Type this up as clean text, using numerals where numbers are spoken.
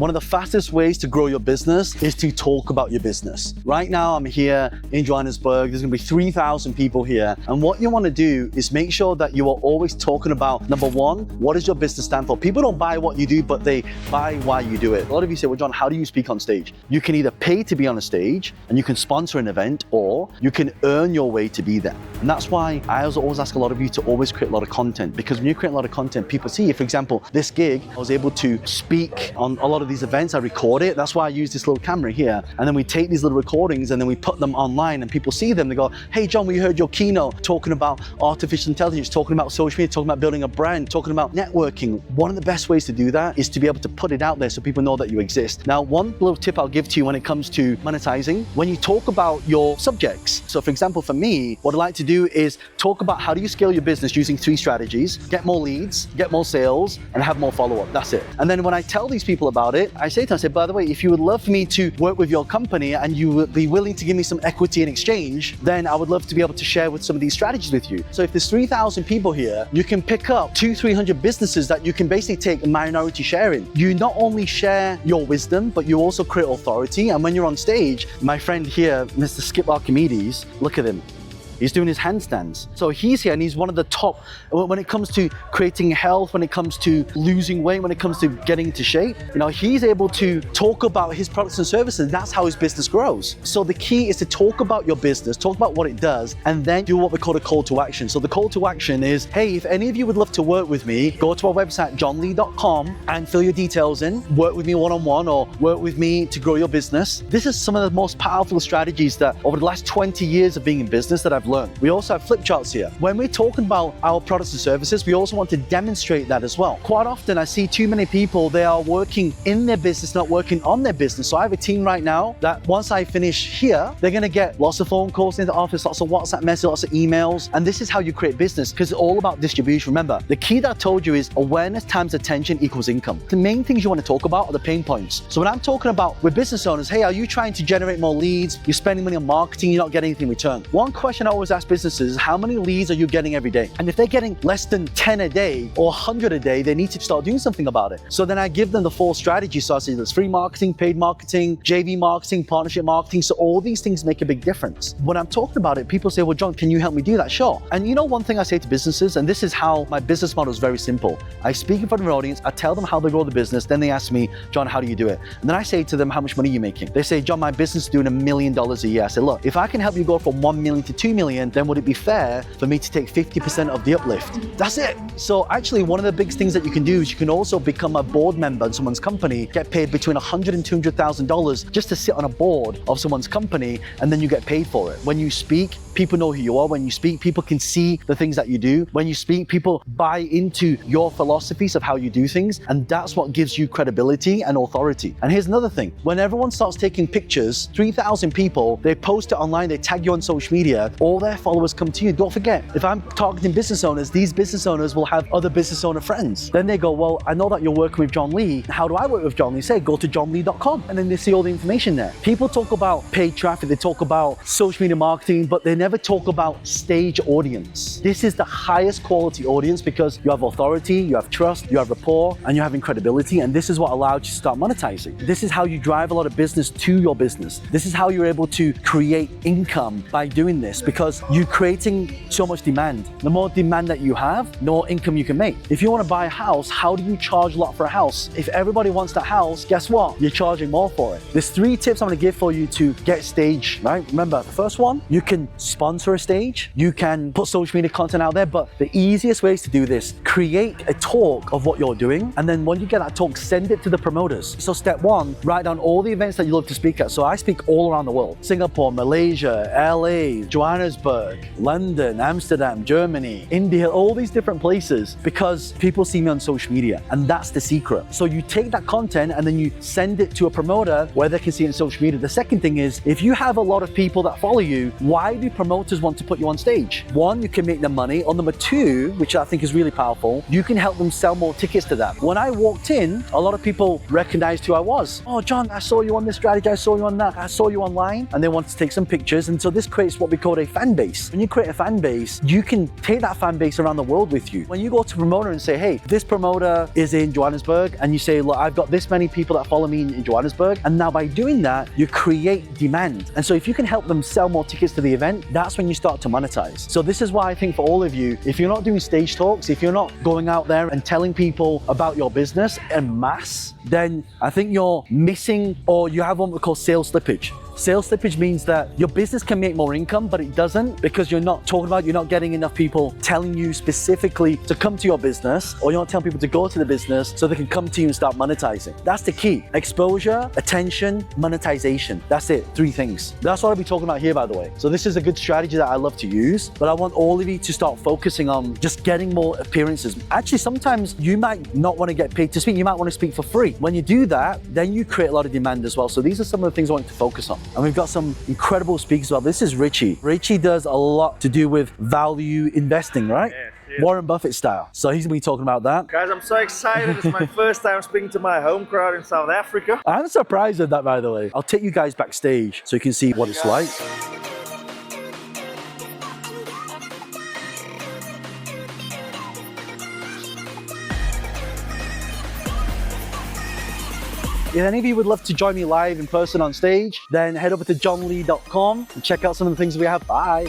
One of the fastest ways to grow your business is to talk about your business. Right now, I'm here in Johannesburg. There's gonna be 3,000 people here. And what you wanna do is make sure that you are always talking about, number one, what does your business stand for? People don't buy what you do, but they buy why you do it. A lot of you say, well, John, how do you speak on stage? You can either pay to be on a stage and you can sponsor an event, or you can earn your way to be there. And that's why I always ask a lot of you to always create a lot of content, because when you create a lot of content, people see it. For example, this gig, I was able to speak on a lot of these events. I record it. That's why I use this little camera here. And then we take these little recordings and then we put them online and people see them. They go, hey, John, we heard your keynote talking about artificial intelligence, talking about social media, talking about building a brand, talking about networking. One of the best ways to do that is to be able to put it out there so people know that you exist. Now, one little tip I'll give to you when it comes to monetizing, when you talk about your subjects. So for example, for me, what I like to do is talk about how do you scale your business using 3 strategies: get more leads, get more sales, and have more follow-up. That's it. And then when I tell these people about it, I say to them, I say, by the way, if you would love for me to work with your company and you would be willing to give me some equity in exchange, then I would love to be able to share with some of these strategies with you. So if there's 3,000 people here, you can pick up 200-300 businesses that you can basically take a minority share in. You not only share your wisdom, but you also create authority. And when you're on stage, my friend here, Mr. Skip Archimedes, look at him. He's doing his handstands. So he's here and he's one of the top when it comes to creating health, when it comes to losing weight, when it comes to getting into shape. You know, he's able to talk about his products and services. That's how his business grows. So the key is to talk about your business, talk about what it does, and then do what we call a call to action. So the call to action is, hey, if any of you would love to work with me, go to our website, johnlee.com, and fill your details in, work with me one-on-one or work with me to grow your business. This is some of the most powerful strategies that over the last 20 years of being in business that I've learned. We also have flip charts here. When we're talking about our products and services, we also want to demonstrate that as well. Quite often I see too many people, they are working in their business, not working on their business. So I have a team right now that once I finish here, they're gonna get lots of phone calls in the office, lots of WhatsApp messages, lots of emails. And this is how you create business, because it's all about distribution. Remember, the key that I told you is awareness times attention equals income. The main things you want to talk about are the pain points. So when I'm talking about with business owners, hey, are you trying to generate more leads? You're spending money on marketing, you're not getting anything in return. One question I always ask businesses is, how many leads are you getting every day? And if they're getting less than 10 a day or 100 a day, they need to start doing something about it. So then I give them the 4 strategies. So I say there's free marketing, paid marketing, JV marketing, partnership marketing. So all these things make a big difference. When I'm talking about it, people say, well, John, can you help me do that? Sure. And you know, one thing I say to businesses, and this is how my business model is very simple. I speak in front of an audience, I tell them how they grow the business, then they ask me, John, how do you do it? And then I say to them, how much money are you making? They say, John, my business is doing $1 million a year. I say, look, if I can help you go from 1 million to 2 million, then would it be fair for me to take 50% of the uplift? That's it. So actually, one of the biggest things that you can do is you can also become a board member in someone's company, get paid between $100,000 and $200,000 just to sit on a board of someone's company, and then you get paid for it. When you speak, people know who you are. When you speak, people can see the things that you do. When you speak, people buy into your philosophies of how you do things, and that's what gives you credibility and authority. And here's another thing. When everyone starts taking pictures, 3,000 people, they post it online, they tag you on social media, all their followers come to you. Don't forget, if I'm targeting business owners, these business owners will have other business owner friends. Then they go, well, I know that you're working with John Lee. How do I work with John Lee? Say, go to johnlee.com, and then they see all the information there. People talk about paid traffic, they talk about social media marketing, but they never talk about stage audience. This is the highest quality audience because you have authority, you have trust, you have rapport, and you're having credibility, and this is what allows you to start monetizing. This is how you drive a lot of business to your business. This is how you're able to create income by doing this, because you're creating so much demand. The more demand that you have, the more income you can make. If you want to buy a house, how do you charge a lot for a house? If everybody wants that house, guess what? You're charging more for it. There's 3 tips I'm going to give for you to get stage, right? Remember, the first one, you can sponsor a stage, you can put social media content out there, but the easiest ways to do this, create a talk of what you're doing, and then when you get that talk, send it to the promoters. So step 1, write down all the events that you love to speak at. So I speak all around the world: Singapore, Malaysia, LA, Johannesburg, London, Amsterdam, Germany, India, all these different places, because people see me on social media, and that's the secret. So you take that content and then you send it to a promoter where they can see it on social media. The second thing is, if you have a lot of people that follow you, why do promoters want to put you on stage? 1, you can make them money, or number 2, which I think is really powerful, you can help them sell more tickets to them. When I walked in, a lot of people recognized who I was. Oh, John, I saw you on this strategy, I saw you on that, I saw you online, and they wanted to take some pictures. And so this creates what we call a fan base. When you create a fan base, you can take that fan base around the world with you. When you go to a promoter and say, hey, this promoter is in Johannesburg, and you say, look, I've got this many people that follow me in Johannesburg, and now by doing that, you create demand. And so if you can help them sell more tickets to the event, that's when you start to monetize. So this is why I think for all of you, if you're not doing stage talks, if you're not going out there and telling people about your business en masse, then I think you're missing, or you have what we call sales slippage. Sales slippage means that your business can make more income, but it doesn't because you're not talking about, you're not getting enough people telling you specifically to come to your business, or you're not telling people to go to the business so they can come to you and start monetizing. That's the key. Exposure, attention, monetization. That's it, 3 things. That's what I'll be talking about here, by the way. So this is a good strategy that I love to use, but I want all of you to start focusing on just getting more appearances. Actually, sometimes you might not want to get paid to speak. You might want to speak for free. When you do that, then you create a lot of demand as well. So these are some of the things I want to focus on. And we've got some incredible speakers as well. This is Richie. Richie does a lot to do with value investing, right? Yeah. Warren Buffett style. So he's gonna be talking about that. Guys, I'm so excited. It's my first time speaking to my home crowd in South Africa. I'm surprised at that, by the way. I'll take you guys backstage so you can see what it's like. If any of you would love to join me live in person on stage, then head over to johnlee.com and check out some of the things we have. Bye.